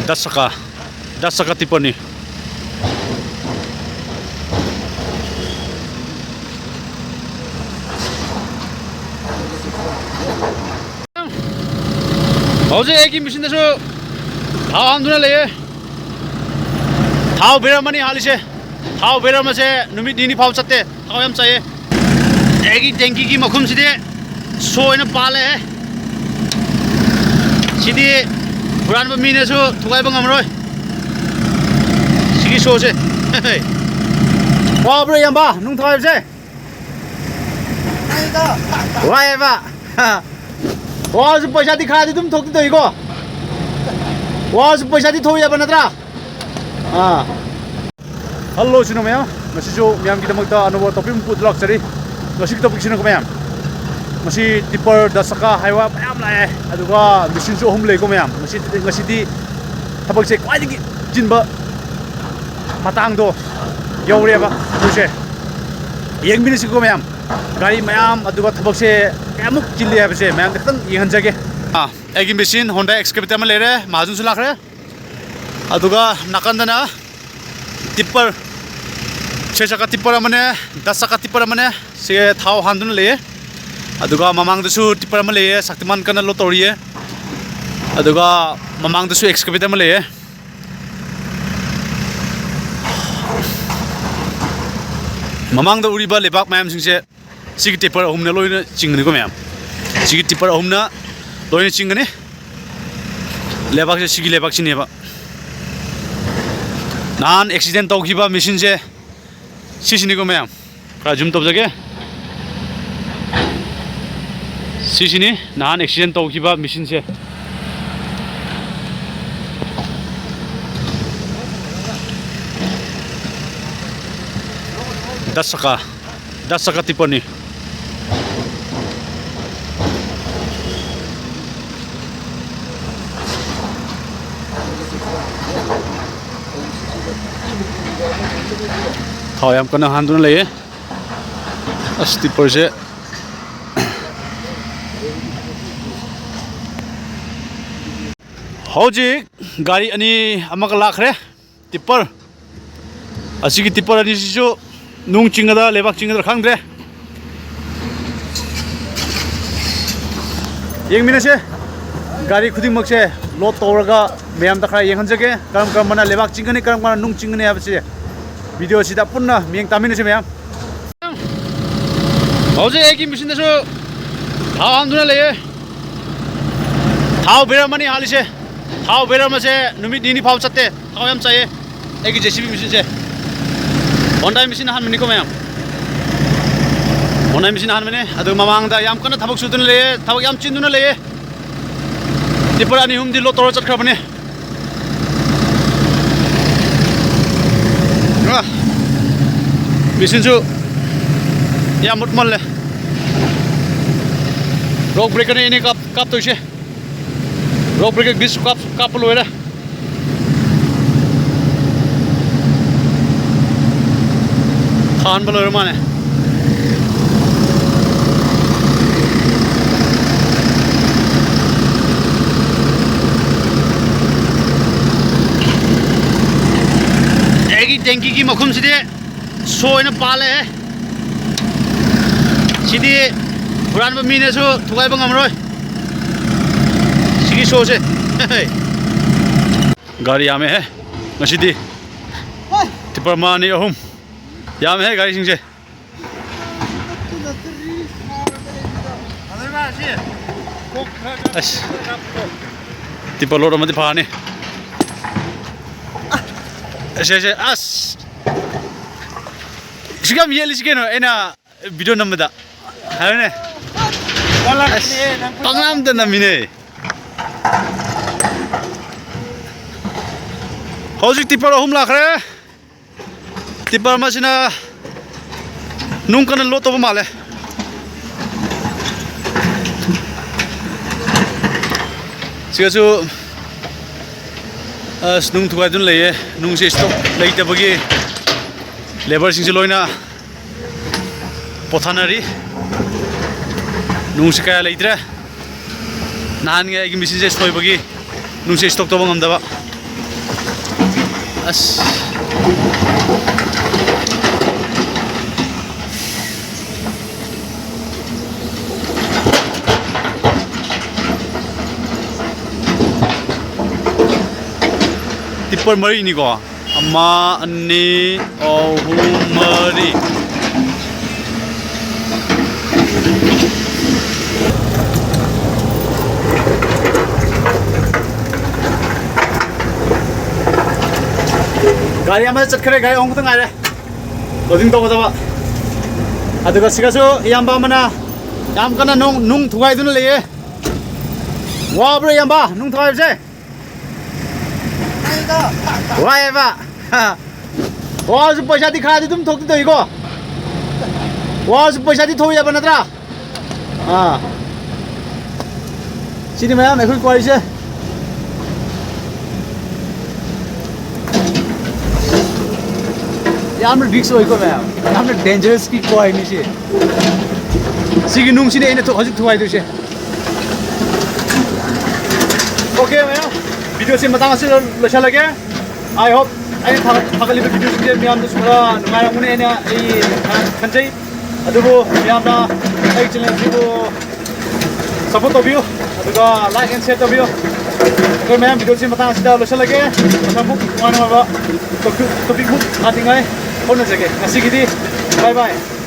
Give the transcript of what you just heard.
Dasaka tipo ni. 어제 애기 미신 데서 다 안두나 레. 다 베라마니 할리세. 다 베라마세 누미 디니 파우차테 타오얌 짜에. 애기 땡기기 먹음 시대 소에는 빨래. 시디 불안부 미네서 두가이방 아무로. 시기 소세. 와 브레 얌바 농타이세. 아니다. 와 얌바. 와, 저 पैसा दिखा दे तुम ठोक दो इको 와, 저 पैसा दी थोया बनद्रा 아 할로 시노 매야 마시조 미암 기다먹다 아노버 토피 푸드락 서리 마시 토피 시노 매야 마시 디퍼 다사카 하이와 매암 라에 아두가 미신 조 홈 레고 매야 마시 디 타박세 꽈이기 진바 마땅도 여우레바 도세 ꯌꯦꯡꯕꯤꯅ ꯁꯤꯀꯣ ꯃꯌꯥꯝ ꯒꯥꯔꯤ ꯃꯌꯥꯝ ꯑꯗꯨꯒ ꯊꯕꯛꯁꯦ ꯀꯌꯥꯃꯨꯛ ꯆꯤꯜꯂꯤ ꯍꯥꯏꯕꯁꯦ ꯃꯌꯥꯝꯗ ꯈꯤꯇꯪ ꯌꯦꯡꯍꯟꯖꯒꯦ ꯑꯩꯒꯤ ꯃꯦꯆꯤꯟ ꯍꯣꯟꯗꯥ ꯑꯦꯛꯁꯀꯦꯚꯦꯇꯔ ꯑꯃ ꯂꯩꯔꯦ ꯃꯍꯥꯖꯟꯁꯨ ꯂꯥꯛꯈ꯭ꯔꯦ ꯑꯗꯨꯒ ꯅꯥꯀꯟꯗꯅ ꯇꯤꯞꯄꯔ 6 ꯆꯀꯥ ꯇꯤꯞꯄꯔ ꯑꯃꯅꯦ 10 ꯆꯀꯥ ꯇꯤꯞꯄꯔ ꯑꯃꯅꯦ ꯁꯤ ꯊꯥꯎ ꯍꯥꯟꯗꯨꯅ ꯂꯩꯌꯦ ꯑꯗꯨꯒ ꯃꯃꯥꯡꯗꯁꯨ ꯇꯤꯞꯄꯔ ꯑꯃ ꯂꯩꯌꯦ ꯁꯛꯇꯤꯃꯥꯟ ꯀꯟꯅ ꯂꯣꯗ ꯇꯧꯔꯤꯌꯦ ꯑꯗꯨꯒ ꯃꯃꯥꯡꯗꯁꯨ ꯑꯦꯛꯁꯀꯦꯚꯦꯇꯔ ꯑꯃ ꯂꯩꯌꯦ ममांग उरीब लेबाक मैम सिंसे सिगी टिपर अहुमना लोइना चिंगनी को मैम सिगी टिपर अहुमना लोइना चिंगनी लेबाक से सिगी लेबाक सिनेबा नान एक्सीडेंट तौखिबा मशीन से सिसिनी को मैम का जुम तब जगे सिसिनी नान एक्सीडेंट तौखिबा मशीन से Dasaka tipo ni. Thao yam kana handun le. As tipo se. Hoji gari ani amak lakhre tipper. Asigi tipper ani sisu nung chingada lebak chingada khangdre yengminase gari khuding makse lot tawraga meyam da khara yenghanjage karam karam mana lebak chingani karam mana nung chingani habse video sida punna meng taminase meyam hoje eki machine deso thao anduna leye thao beramani halise thao beramase numi dini phau chatte thao yam chaye eki jcb machine se Honda machine han mini ko ma'am Honda machine han mini adu mamang da yam kana thabak sudun le thabak yam chinduna le tipper ani hum di lo tor chat khabane machine su ya mut mal le rock breaker ni kap to se rock breaker bis kap lo era Khan बलो माने एगी टैंकी की मखुम सिदे सोयना पाले सिदे पुरान मीनेसु थुगाइबा ngमरोय सिगी सोसे गाड़ी यामे है मसीदी tipper मानी अहुम याम है गाड़ी सिंह से tipe lor mati phane ऐसे अस सिगम ये लिखके नो एना वीडियो नम्बर दा है ने तंगम द नमिने हौजी tipe अहुम लाखरे tipper masina nung kana lot of male sigasu nung thuai dun leye nung se stock leite bagi labor sing loina pothanari nung se kaya leitre nan nge agi machine se stoi bagi nung se stock to bangam daba 아씨. 뒷벌 머리니고 아마 언니 어후 머리. गाड़ी में चटखरे गाड़ी ओंग तो गाड़ी loading तो बतावा अदुगा सिगासु याम्बा मना याम कना नुंग थुगाई दुन लेये वाब्रे याम्बा नुंग थुगाई बसे वायबा वाजु पैसा दिखा दि तुम थोक तो इको वाजु पैसा दि थोया बनत्रा हां सिनि मैम एखुन क्वालिसे यामर रिक्स होइको मैम यामर डेंजरस की कोइ नि से सिगि नुंगसिने एने तो हजु थुवाइ दुसे ओके मैम भिडियो से मतंग से लसा लगे आई होप आई थागलि भिडियो से मैम सुरा नुमायमुने एने ए खनजै अदुबो मैमना आई चैनल सिबो सपोर्ट तबियो अदुगा लाइक एंड शेयर तबियो ओके मैम भिडियो से मतंग से लसा लगे मतंग मानवा टॉपिक बुक आथिंगाय होनो जगे ngasi gidi bye bye